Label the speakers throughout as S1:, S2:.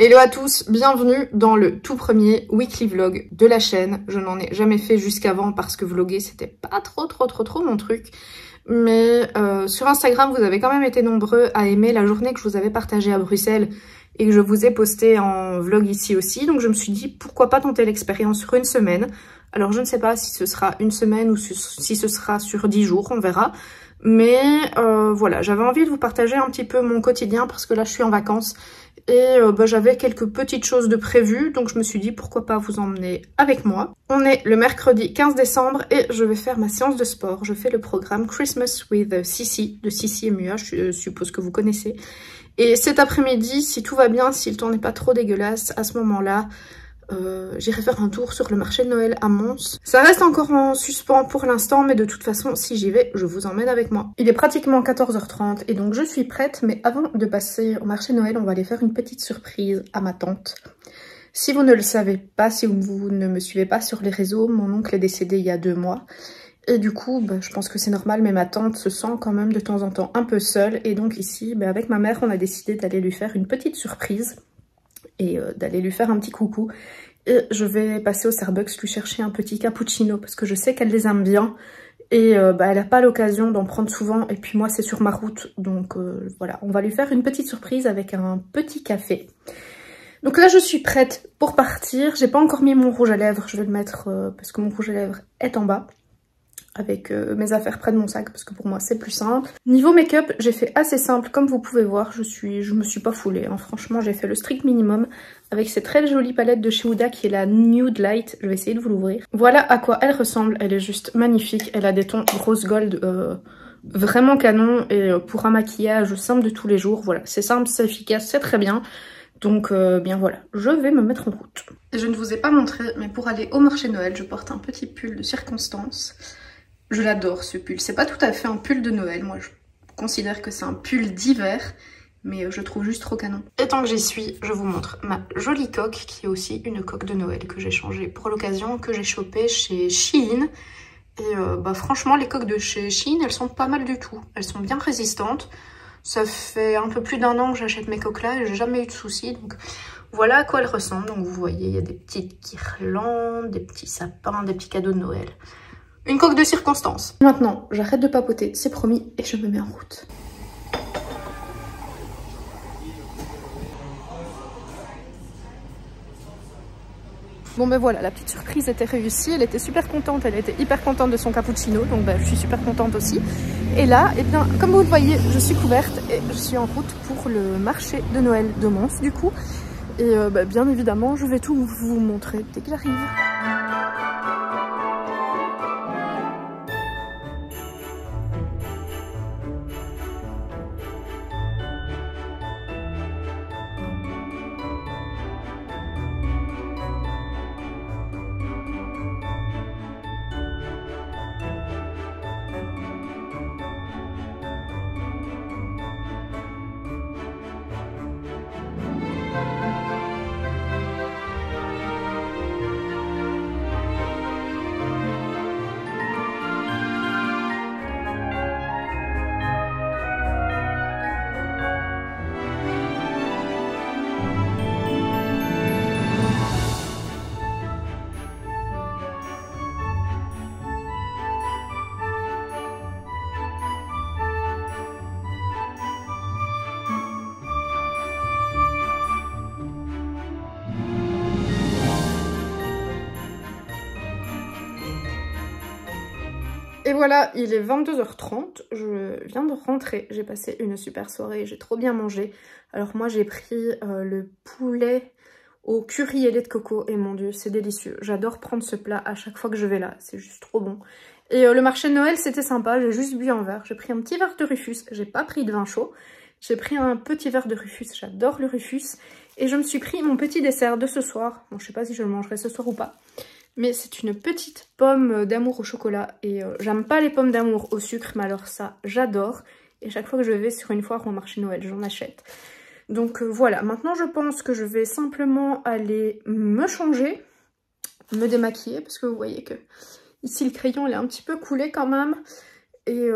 S1: Hello à tous, bienvenue dans le tout premier weekly vlog de la chaîne. Je n'en ai jamais fait jusqu'avant parce que vlogger c'était pas trop mon truc. Mais sur Instagram vous avez quand même été nombreux à aimer la journée que je vous avais partagée à Bruxelles et que je vous ai posté en vlog ici aussi. Donc je me suis dit pourquoi pas tenter l'expérience sur une semaine. Alors je ne sais pas si ce sera une semaine ou si ce sera sur 10 jours, on verra. Mais voilà, j'avais envie de vous partager un petit peu mon quotidien parce que là je suis en vacances. Et j'avais quelques petites choses de prévues, donc je me suis dit pourquoi pas vous emmener avec moi. On est le mercredi 15 décembre et je vais faire ma séance de sport. Je fais le programme Christmas with Sissi, de Sissi et Mua, je suppose que vous connaissez. Et cet après-midi, si tout va bien, si le temps n'est pas trop dégueulasse, à ce moment-là, j'irai faire un tour sur le marché de Noël à Mons. Ça reste encore en suspens pour l'instant, mais de toute façon, si j'y vais, je vous emmène avec moi. Il est pratiquement 14h30 et donc je suis prête, mais avant de passer au marché de Noël, on va aller faire une petite surprise à ma tante. Si vous ne le savez pas, si vous ne me suivez pas sur les réseaux, mon oncle est décédé il y a 2 mois. Et du coup, je pense que c'est normal, mais ma tante se sent quand même de temps en temps un peu seule. Et donc ici, avec ma mère, on a décidé d'aller lui faire une petite surprise. Et d'aller lui faire un petit coucou. Et je vais passer au Starbucks lui chercher un petit cappuccino parce que je sais qu'elle les aime bien. Et elle n'a pas l'occasion d'en prendre souvent. Et puis moi c'est sur ma route. Donc voilà, on va lui faire une petite surprise avec un petit café. Donc là je suis prête pour partir. J'ai pas encore mis mon rouge à lèvres. Je vais le mettre parce que mon rouge à lèvres est en bas. Avec mes affaires près de mon sac parce que pour moi c'est plus simple. Niveau make-up, j'ai fait assez simple comme vous pouvez voir, je me suis pas foulée, hein. Franchement j'ai fait le strict minimum avec cette très jolie palette de chez Huda qui est la Nude Light. Je vais essayer de vous l'ouvrir. Voilà à quoi elle ressemble, elle est juste magnifique, elle a des tons rose gold vraiment canon et pour un maquillage simple de tous les jours, voilà, c'est simple, c'est efficace, c'est très bien. Donc bien voilà, je vais me mettre en route. Et je ne vous ai pas montré, mais pour aller au marché de Noël, je porte un petit pull de circonstance. Je l'adore ce pull, c'est pas tout à fait un pull de Noël, moi je considère que c'est un pull d'hiver, mais je trouve juste trop canon. Et tant que j'y suis, je vous montre ma jolie coque, qui est aussi une coque de Noël que j'ai changée pour l'occasion, que j'ai chopée chez Shein. Et franchement les coques de chez Shein, elles sont pas mal du tout, elles sont bien résistantes. Ça fait un peu plus d'1 an que j'achète mes coques là et j'ai jamais eu de soucis, donc voilà à quoi elles ressemblent. Donc vous voyez, il y a des petites guirlandes, des petits sapins, des petits cadeaux de Noël. Une coque de circonstance. Maintenant, j'arrête de papoter, c'est promis, et je me mets en route. Bon voilà, la petite surprise était réussie, elle était super contente, elle était hyper contente de son cappuccino, donc je suis super contente aussi. Et là, eh bien, comme vous le voyez, je suis couverte et je suis en route pour le marché de Noël de Mons du coup. Et bien évidemment, je vais tout vous montrer dès que j'arrive. Et voilà, il est 22h30, je viens de rentrer, j'ai passé une super soirée, j'ai trop bien mangé. Alors moi j'ai pris le poulet au curry et lait de coco et mon dieu c'est délicieux. J'adore prendre ce plat à chaque fois que je vais là, c'est juste trop bon. Et le marché de Noël c'était sympa, j'ai juste bu un verre, j'ai pris un petit verre de Rufus, j'ai pas pris de vin chaud. J'ai pris un petit verre de Rufus, j'adore le Rufus. Et je me suis pris mon petit dessert de ce soir, bon je sais pas si je le mangerai ce soir ou pas. Mais c'est une petite pomme d'amour au chocolat et j'aime pas les pommes d'amour au sucre, mais alors ça j'adore. Et chaque fois que je vais sur une foire ou un marché Noël, j'en achète. Donc voilà, maintenant je pense que je vais simplement aller me changer, me démaquiller, parce que vous voyez que ici le crayon il est un petit peu coulé quand même. Et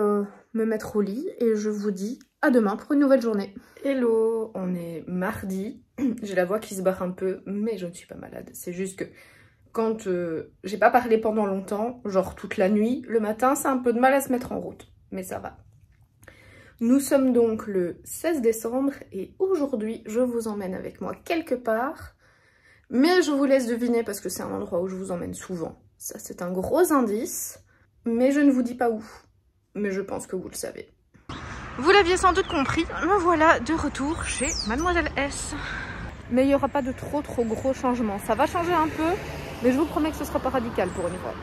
S1: me mettre au lit et je vous dis à demain pour une nouvelle journée. Hello, on est mardi. J'ai la voix qui se barre un peu, mais je ne suis pas malade. C'est juste que quand j'ai pas parlé pendant longtemps, genre toute la nuit, le matin, c'est un peu de mal à se mettre en route. Mais ça va. Nous sommes donc le 16 décembre et aujourd'hui, je vous emmène avec moi quelque part. Mais je vous laisse deviner parce que c'est un endroit où je vous emmène souvent. Ça, c'est un gros indice. Mais je ne vous dis pas où. Mais je pense que vous le savez. Vous l'aviez sans doute compris, me voilà de retour chez Mademoiselle S. Mais il n'y aura pas de trop gros changements. Ça va changer un peu, mais je vous promets que ce sera pas radical pour une fois.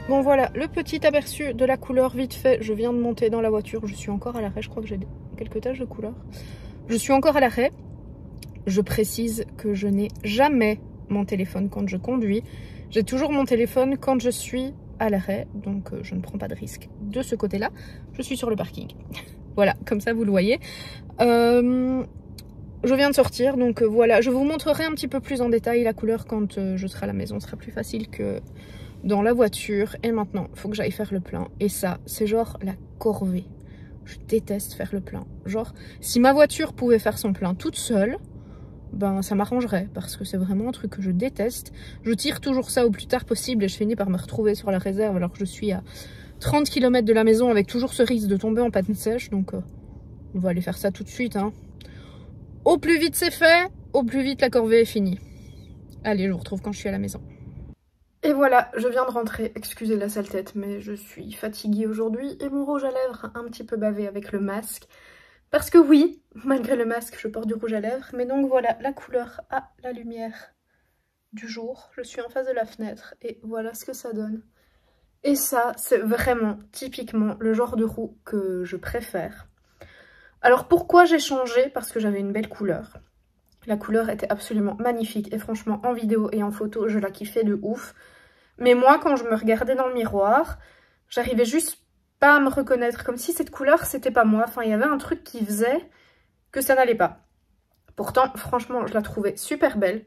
S1: Bon voilà, le petit aperçu de la couleur vite fait. Je viens de monter dans la voiture, je suis encore à l'arrêt, je crois que j'ai quelques taches de couleur. Je suis encore à l'arrêt. Je précise que je n'ai jamais mon téléphone quand je conduis. J'ai toujours mon téléphone quand je suis à l'arrêt, donc je ne prends pas de risque de ce côté-là. Je suis sur le parking. Voilà, comme ça vous le voyez. Je viens de sortir, donc voilà. Je vous montrerai un petit peu plus en détail la couleur quand je serai à la maison. Ce sera plus facile que dans la voiture. Et maintenant, il faut que j'aille faire le plein. Et ça, c'est genre la corvée. Je déteste faire le plein. Genre, si ma voiture pouvait faire son plein toute seule, ben ça m'arrangerait. Parce que c'est vraiment un truc que je déteste. Je tire toujours ça au plus tard possible et je finis par me retrouver sur la réserve alors que je suis à 30 km de la maison avec toujours ce risque de tomber en panne sèche. Donc, on va aller faire ça tout de suite. Hein. Au plus vite c'est fait, au plus vite la corvée est finie. Allez, je vous retrouve quand je suis à la maison. Et voilà, je viens de rentrer, excusez la sale tête, mais je suis fatiguée aujourd'hui et mon rouge à lèvres un petit peu bavé avec le masque. Parce que oui, malgré le masque, je porte du rouge à lèvres, mais donc voilà, la couleur à la lumière du jour. Je suis en face de la fenêtre et voilà ce que ça donne. Et ça, c'est vraiment typiquement le genre de roux que je préfère. Alors pourquoi j'ai changé? Parce que j'avais une belle couleur. La couleur était absolument magnifique et franchement en vidéo et en photo je la kiffais de ouf. Mais moi quand je me regardais dans le miroir, j'arrivais juste pas à me reconnaître. Comme si cette couleur c'était pas moi. Enfin il y avait un truc qui faisait que ça n'allait pas. Pourtant franchement je la trouvais super belle.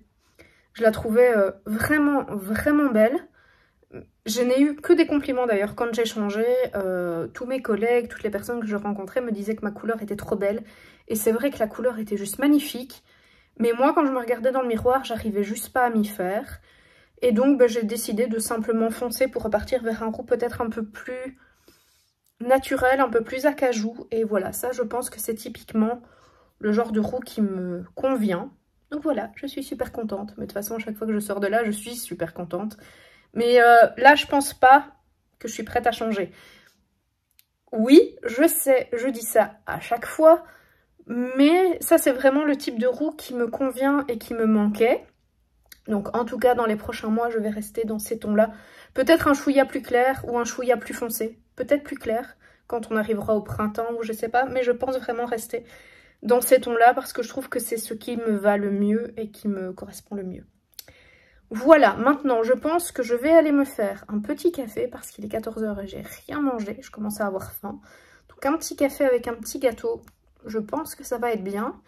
S1: Je la trouvais vraiment belle. Je n'ai eu que des compliments d'ailleurs quand j'ai changé. Tous mes collègues, toutes les personnes que je rencontrais me disaient que ma couleur était trop belle. Et c'est vrai que la couleur était juste magnifique. Mais moi, quand je me regardais dans le miroir, j'arrivais juste pas à m'y faire. Et donc, j'ai décidé de simplement foncer pour repartir vers un roux peut-être un peu plus naturel, un peu plus acajou. Et voilà, ça, je pense que c'est typiquement le genre de roux qui me convient. Donc voilà, je suis super contente. Mais de toute façon, à chaque fois que je sors de là, je suis super contente. Mais là, je pense pas que je suis prête à changer. Oui, je sais, je dis ça à chaque fois. Mais ça, c'est vraiment le type de roux qui me convient et qui me manquait. Donc, en tout cas, dans les prochains mois, je vais rester dans ces tons-là. Peut-être un chouïa plus clair ou un chouïa plus foncé. Peut-être plus clair quand on arrivera au printemps ou je sais pas. Mais je pense vraiment rester dans ces tons-là parce que je trouve que c'est ce qui me va le mieux et qui me correspond le mieux. Voilà, maintenant, je pense que je vais aller me faire un petit café parce qu'il est 14 h et j'ai rien mangé. Je commence à avoir faim. Donc, un petit café avec un petit gâteau. Je pense que ça va être bien.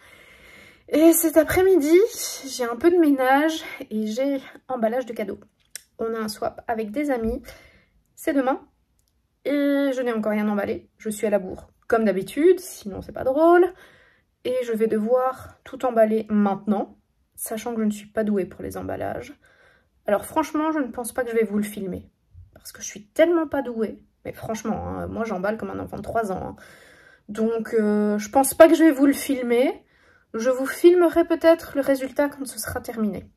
S1: Et cet après-midi, j'ai un peu de ménage et j'ai emballage de cadeaux. On a un swap avec des amis. C'est demain. Et je n'ai encore rien emballé. Je suis à la bourre, comme d'habitude, sinon c'est pas drôle. Et je vais devoir tout emballer maintenant, sachant que je ne suis pas douée pour les emballages. Alors franchement, je ne pense pas que je vais vous le filmer. Parce que je suis tellement pas douée. Mais franchement, hein, moi j'emballe comme un enfant de 3 ans. Hein. Donc, je pense pas que je vais vous le filmer. Je vous filmerai peut-être le résultat quand ce sera terminé.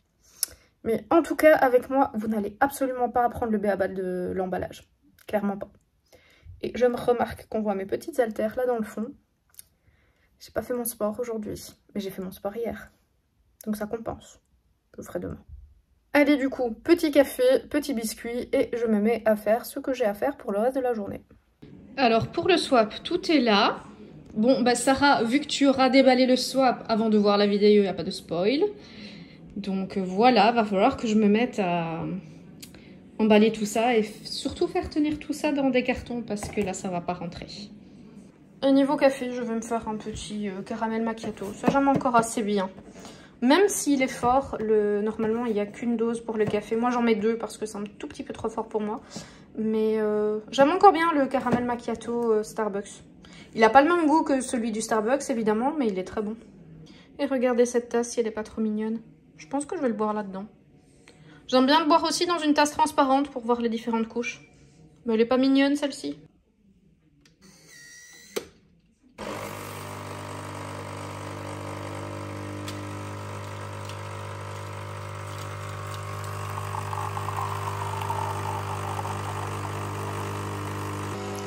S1: Mais en tout cas, avec moi, vous n'allez absolument pas apprendre le b.a.-ba de l'emballage. Clairement pas. Et je me remarque qu'on voit mes petites haltères là dans le fond. J'ai pas fait mon sport aujourd'hui, mais j'ai fait mon sport hier. Donc ça compense. Je le ferai demain. Allez, du coup, petit café, petit biscuit, et je me mets à faire ce que j'ai à faire pour le reste de la journée. Alors pour le swap, tout est là. Bon, bah Sarah, vu que tu auras déballé le swap avant de voir la vidéo, il n'y a pas de spoil. Donc voilà, va falloir que je me mette à emballer tout ça et surtout faire tenir tout ça dans des cartons parce que là, ça va pas rentrer. Et niveau café, je vais me faire un petit caramel macchiato. Ça, j'aime encore assez bien. Même s'il est fort, normalement, il n'y a qu'une dose pour le café. Moi, j'en mets 2 parce que c'est un tout petit peu trop fort pour moi. Mais j'aime encore bien le caramel macchiato Starbucks. Il n'a pas le même goût que celui du Starbucks, évidemment, mais il est très bon. Et regardez cette tasse, si elle n'est pas trop mignonne. Je pense que je vais le boire là-dedans. J'aime bien le boire aussi dans une tasse transparente pour voir les différentes couches. Mais elle n'est pas mignonne, celle-ci.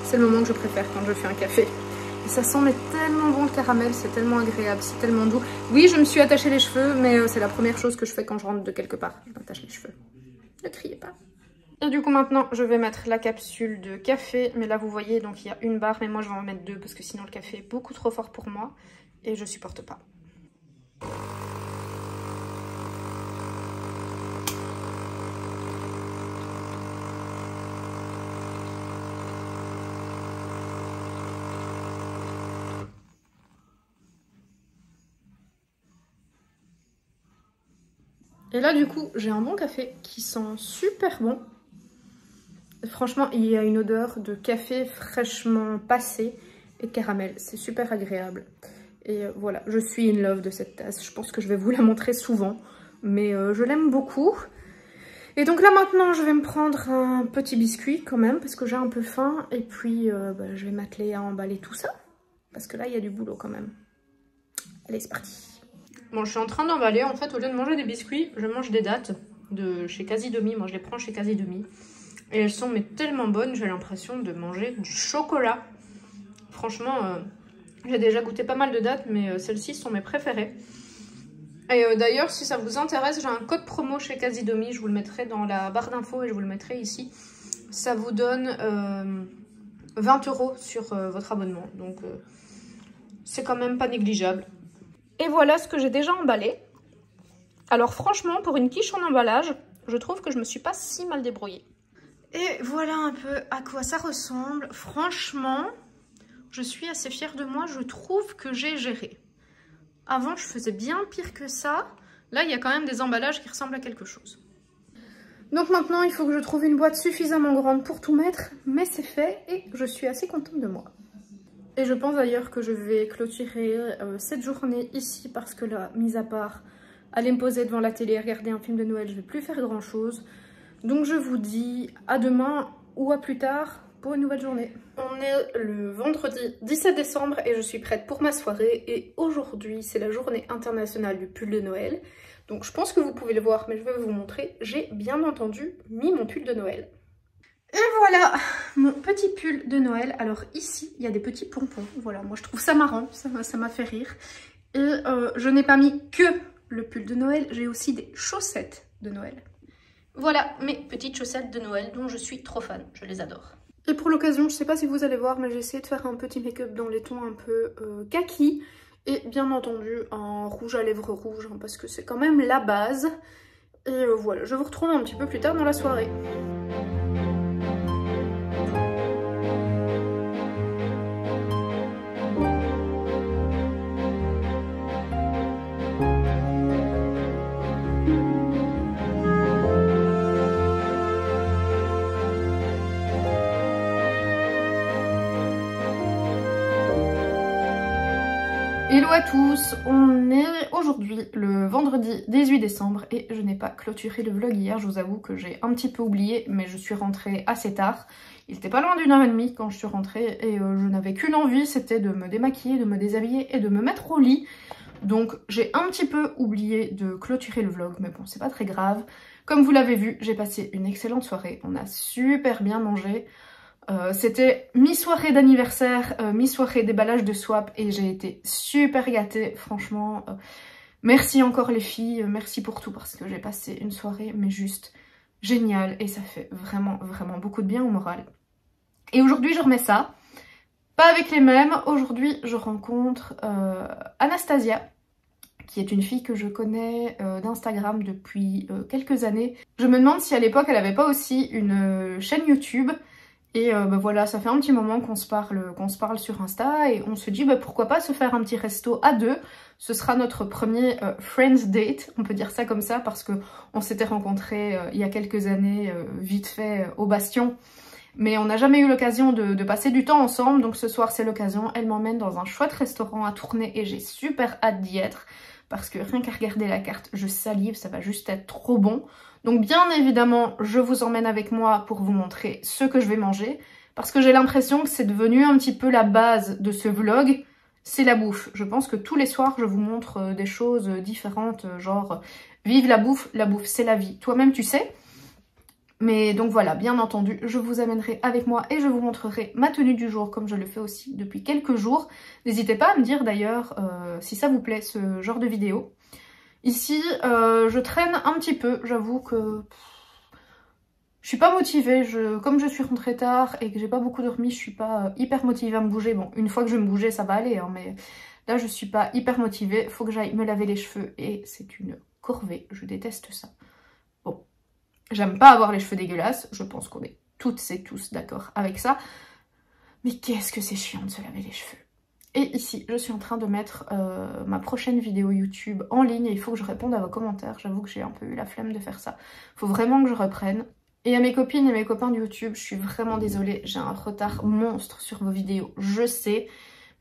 S1: C'est le moment que je préfère quand je fais un café. Et ça sent mais tellement bon le caramel, c'est tellement agréable, c'est tellement doux. Oui, je me suis attaché les cheveux, mais c'est la première chose que je fais quand je rentre de quelque part. Je m'attache les cheveux. Ne criez pas. Et du coup maintenant, je vais mettre la capsule de café. Mais là, vous voyez, donc il y a une barre, mais moi je vais en mettre 2 parce que sinon le café est beaucoup trop fort pour moi. Et je supporte pas. Et là, du coup, j'ai un bon café qui sent super bon. Franchement, il y a une odeur de café fraîchement passé et caramel. C'est super agréable. Et voilà, je suis in love de cette tasse. Je pense que je vais vous la montrer souvent. Mais je l'aime beaucoup. Et donc là, maintenant, je vais me prendre un petit biscuit quand même parce que j'ai un peu faim. Et puis, je vais m'atteler à emballer tout ça. Parce que là, il y a du boulot quand même. Allez, c'est parti. Bon, je suis en train d'emballer. En fait, au lieu de manger des biscuits, je mange des dattes de chez Quasi Demi. Moi, je les prends chez Quasi Demi. Et elles sont mais tellement bonnes, j'ai l'impression de manger du chocolat. Franchement, j'ai déjà goûté pas mal de dattes, mais celles-ci sont mes préférées. Et d'ailleurs, si ça vous intéresse, j'ai un code promo chez Quasi Demi. Je vous le mettrai dans la barre d'infos et je vous le mettrai ici. Ça vous donne 20 € sur votre abonnement. Donc, c'est quand même pas négligeable. Et voilà ce que j'ai déjà emballé. Alors franchement, pour une quiche en emballage, je trouve que je me suis pas si mal débrouillée. Et voilà un peu à quoi ça ressemble. Franchement, je suis assez fière de moi. Je trouve que j'ai géré. Avant, je faisais bien pire que ça. Là, il y a quand même des emballages qui ressemblent à quelque chose. Donc maintenant, il faut que je trouve une boîte suffisamment grande pour tout mettre. Mais c'est fait et je suis assez contente de moi. Et je pense d'ailleurs que je vais clôturer cette journée ici parce que là, mis à part aller me poser devant la télé et regarder un film de Noël, je ne vais plus faire grand chose. Donc je vous dis à demain ou à plus tard pour une nouvelle journée. On est le vendredi 17 décembre et je suis prête pour ma soirée. Et aujourd'hui, c'est la journée internationale du pull de Noël. Donc je pense que vous pouvez le voir, mais je vais vous montrer. J'ai bien entendu mis mon pull de Noël. Et voilà mon petit pull de Noël. Alors ici, il y a des petits pompons. Voilà, moi je trouve ça marrant, ça m'a fait rire. Et je n'ai pas mis que le pull de Noël, j'ai aussi des chaussettes de Noël. Voilà mes petites chaussettes de Noël dont je suis trop fan, je les adore. Et pour l'occasion, je ne sais pas si vous allez voir, mais j'ai essayé de faire un petit make-up dans les tons un peu kaki. Et bien entendu, un rouge à lèvres rouge, hein, parce que c'est quand même la base. Et voilà, je vous retrouve un petit peu plus tard dans la soirée. Hello à tous, on est aujourd'hui le vendredi 18 décembre et je n'ai pas clôturé le vlog hier, je vous avoue que j'ai un petit peu oublié mais je suis rentrée assez tard. Il était pas loin d'1h30 quand je suis rentrée et je n'avais qu'une envie, c'était de me démaquiller, de me déshabiller et de me mettre au lit. Donc j'ai un petit peu oublié de clôturer le vlog mais bon c'est pas très grave. Comme vous l'avez vu, j'ai passé une excellente soirée, on a super bien mangé. C'était mi-soirée d'anniversaire, mi-soirée déballage de swap et j'ai été super gâtée, franchement. Merci encore les filles, merci pour tout parce que j'ai passé une soirée mais juste géniale et ça fait vraiment beaucoup de bien au moral. Et aujourd'hui je remets ça, pas avec les mêmes, aujourd'hui je rencontre Anastasia, qui est une fille que je connais d'Instagram depuis quelques années. Je me demande si à l'époque elle avait pas aussi une chaîne YouTube. Et voilà, ça fait un petit moment qu'on se parle sur Insta et on se dit pourquoi pas se faire un petit resto à deux. Ce sera notre premier Friends Date, on peut dire ça comme ça, parce qu'on s'était rencontrés il y a quelques années, vite fait, au Bastion. Mais on n'a jamais eu l'occasion de passer du temps ensemble, donc ce soir c'est l'occasion. Elle m'emmène dans un chouette restaurant à Tournai et j'ai super hâte d'y être. Parce que rien qu'à regarder la carte, je salive, ça va juste être trop bon. Donc bien évidemment, je vous emmène avec moi pour vous montrer ce que je vais manger. Parce que j'ai l'impression que c'est devenu un petit peu la base de ce vlog, c'est la bouffe. Je pense que tous les soirs, je vous montre des choses différentes, genre vive la bouffe c'est la vie. Toi-même tu sais. Mais donc voilà, bien entendu, je vous amènerai avec moi et je vous montrerai ma tenue du jour comme je le fais aussi depuis quelques jours. N'hésitez pas à me dire d'ailleurs si ça vous plaît ce genre de vidéo. Ici, je traîne un petit peu, j'avoue que je suis pas motivée. Comme je suis rentrée tard et que j'ai pas beaucoup dormi, je suis pas hyper motivée à me bouger. Bon, une fois que je vais me bouger, ça va aller, hein, mais là je suis pas hyper motivée. Faut que j'aille me laver les cheveux et c'est une corvée, je déteste ça. Bon. J'aime pas avoir les cheveux dégueulasses, je pense qu'on est toutes et tous d'accord avec ça. Mais qu'est-ce que c'est chiant de se laver les cheveux. Et ici, je suis en train de mettre ma prochaine vidéo YouTube en ligne et il faut que je réponde à vos commentaires. J'avoue que j'ai un peu eu la flemme de faire ça. Faut vraiment que je reprenne. Et à mes copines et mes copains de YouTube, je suis vraiment désolée. J'ai un retard monstre sur vos vidéos, je sais.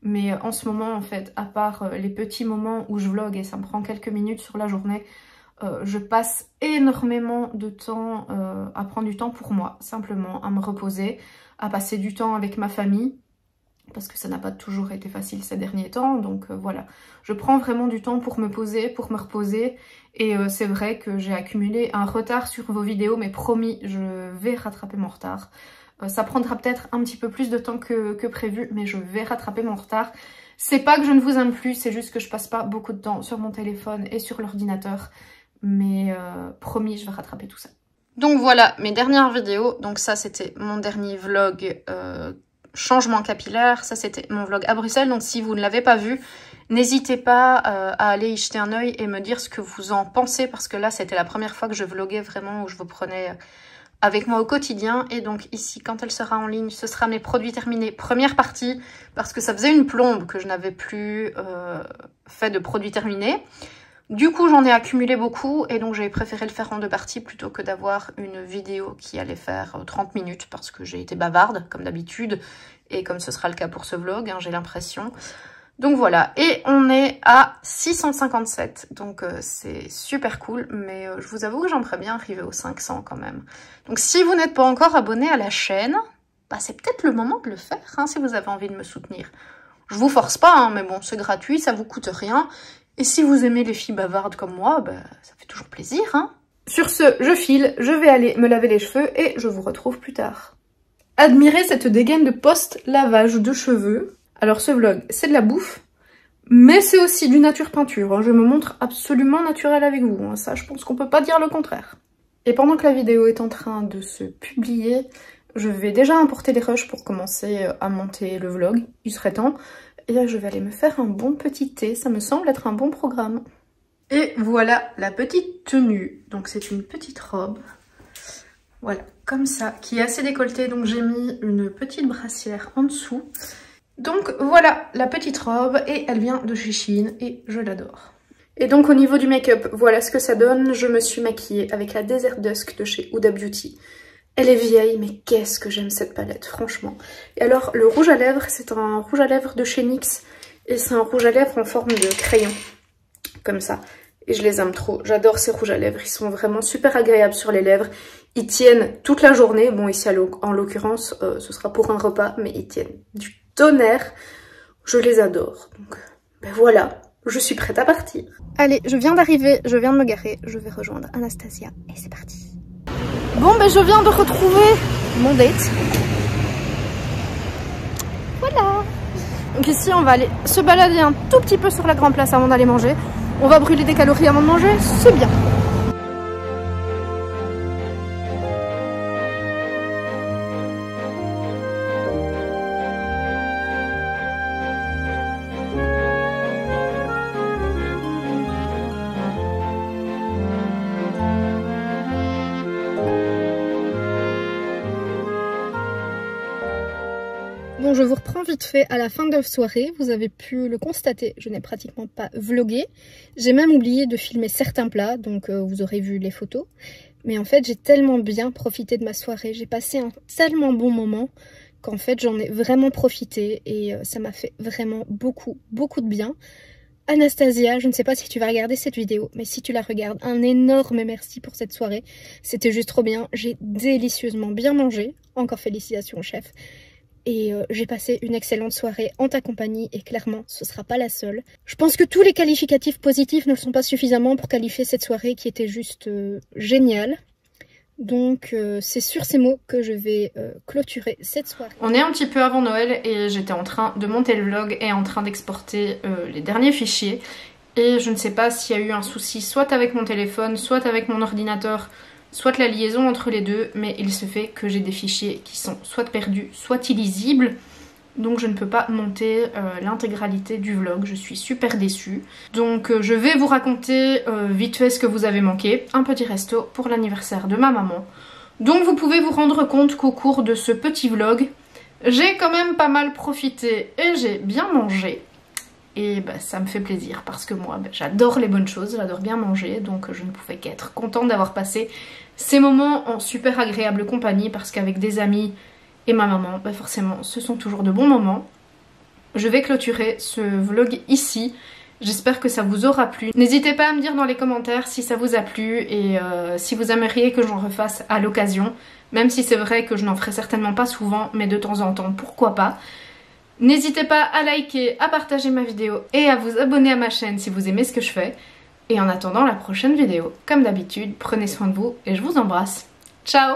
S1: Mais en ce moment, en fait, à part les petits moments où je vlog et ça me prend quelques minutes sur la journée, je passe énormément de temps à prendre du temps pour moi, simplement à me reposer, à passer du temps avec ma famille, parce que ça n'a pas toujours été facile ces derniers temps, donc voilà. Je prends vraiment du temps pour me poser, pour me reposer, et c'est vrai que j'ai accumulé un retard sur vos vidéos, mais promis, je vais rattraper mon retard. Ça prendra peut-être un petit peu plus de temps que prévu, mais je vais rattraper mon retard. C'est pas que je ne vous aime plus, c'est juste que je passe pas beaucoup de temps sur mon téléphone et sur l'ordinateur. Mais promis, je vais rattraper tout ça. Donc voilà, mes dernières vidéos. Donc ça, c'était mon dernier vlog changement capillaire. Ça, c'était mon vlog à Bruxelles. Donc si vous ne l'avez pas vu, n'hésitez pas à aller y jeter un œil et me dire ce que vous en pensez. Parce que là, c'était la première fois que je vloguais vraiment, où je vous prenais avec moi au quotidien. Et donc ici, quand elle sera en ligne, ce sera mes produits terminés. Première partie, parce que ça faisait une plombe que je n'avais plus fait de produits terminés. Du coup, j'en ai accumulé beaucoup et donc j'ai préféré le faire en deux parties plutôt que d'avoir une vidéo qui allait faire 30 minutes parce que j'ai été bavarde, comme d'habitude, et comme ce sera le cas pour ce vlog, hein, j'ai l'impression. Donc voilà, et on est à 657, donc c'est super cool, mais je vous avoue que j'aimerais bien arriver aux 500 quand même. Donc si vous n'êtes pas encore abonné à la chaîne, bah, c'est peut-être le moment de le faire, hein, si vous avez envie de me soutenir. Je vous force pas, hein, mais bon, c'est gratuit, ça vous coûte rien. Et si vous aimez les filles bavardes comme moi, bah, ça fait toujours plaisir, hein. Sur ce, je file, je vais aller me laver les cheveux et je vous retrouve plus tard. Admirez cette dégaine de post-lavage de cheveux. Alors ce vlog, c'est de la bouffe, mais c'est aussi du nature peinture, hein. Je me montre absolument naturelle avec vous, hein. Ça, je pense qu'on peut pas dire le contraire. Et pendant que la vidéo est en train de se publier, je vais déjà importer les rushs pour commencer à monter le vlog, il serait temps. Et là, je vais aller me faire un bon petit thé. Ça me semble être un bon programme. Et voilà la petite tenue. Donc, c'est une petite robe. Voilà, comme ça, qui est assez décolletée. Donc, j'ai mis une petite brassière en dessous. Donc, voilà la petite robe. Et elle vient de chez Shein. Et je l'adore. Et donc, au niveau du make-up, voilà ce que ça donne. Je me suis maquillée avec la Desert Dusk de chez Huda Beauty. Elle est vieille, mais qu'est-ce que j'aime cette palette, franchement. Et alors, le rouge à lèvres, c'est un rouge à lèvres de chez NYX. Et c'est un rouge à lèvres en forme de crayon. Comme ça. Et je les aime trop. J'adore ces rouges à lèvres. Ils sont vraiment super agréables sur les lèvres. Ils tiennent toute la journée. Bon, ici, en l'occurrence, ce sera pour un repas. Mais ils tiennent du tonnerre. Je les adore. Donc, ben voilà. Je suis prête à partir. Allez, je viens d'arriver. Je viens de me garer. Je vais rejoindre Anastasia. Et c'est parti. Bon, ben je viens de retrouver mon date. Donc ici on va aller se balader un tout petit peu sur la grande place avant d'aller manger. On va brûler des calories avant de manger, c'est bien. Bon, je vous reprends vite fait à la fin de la soirée. Vous avez pu le constater, je n'ai pratiquement pas vlogué. J'ai même oublié de filmer certains plats, donc vous aurez vu les photos. Mais en fait, j'ai tellement bien profité de ma soirée. J'ai passé un tellement bon moment qu'en fait, j'en ai vraiment profité. Et ça m'a fait vraiment beaucoup de bien. Anastasia, je ne sais pas si tu vas regarder cette vidéo, mais si tu la regardes, un énorme merci pour cette soirée. C'était juste trop bien. J'ai délicieusement bien mangé. Encore félicitations au chef. Et j'ai passé une excellente soirée en ta compagnie et clairement ce sera pas la seule. Je pense que tous les qualificatifs positifs ne sont pas suffisamment pour qualifier cette soirée qui était juste géniale. Donc c'est sur ces mots que je vais clôturer cette soirée. On est un petit peu avant Noël et j'étais en train de monter le vlog et en train d'exporter les derniers fichiers. Et je ne sais pas s'il y a eu un souci soit avec mon téléphone, soit avec mon ordinateur, soit la liaison entre les deux, mais il se fait que j'ai des fichiers qui sont soit perdus, soit illisibles, donc je ne peux pas monter l'intégralité du vlog, je suis super déçue. Donc je vais vous raconter vite fait ce que vous avez manqué, un petit resto pour l'anniversaire de ma maman. Donc vous pouvez vous rendre compte qu'au cours de ce petit vlog, j'ai quand même pas mal profité et j'ai bien mangé. Et bah, ça me fait plaisir parce que moi j'adore les bonnes choses, j'adore bien manger, donc je ne pouvais qu'être contente d'avoir passé ces moments en super agréable compagnie parce qu'avec des amis et ma maman, bah forcément ce sont toujours de bons moments. Je vais clôturer ce vlog ici, j'espère que ça vous aura plu. N'hésitez pas à me dire dans les commentaires si ça vous a plu et si vous aimeriez que j'en refasse à l'occasion, même si c'est vrai que je n'en ferai certainement pas souvent, mais de temps en temps, pourquoi pas. N'hésitez pas à liker, à partager ma vidéo et à vous abonner à ma chaîne si vous aimez ce que je fais. Et en attendant la prochaine vidéo, comme d'habitude, prenez soin de vous et je vous embrasse. Ciao!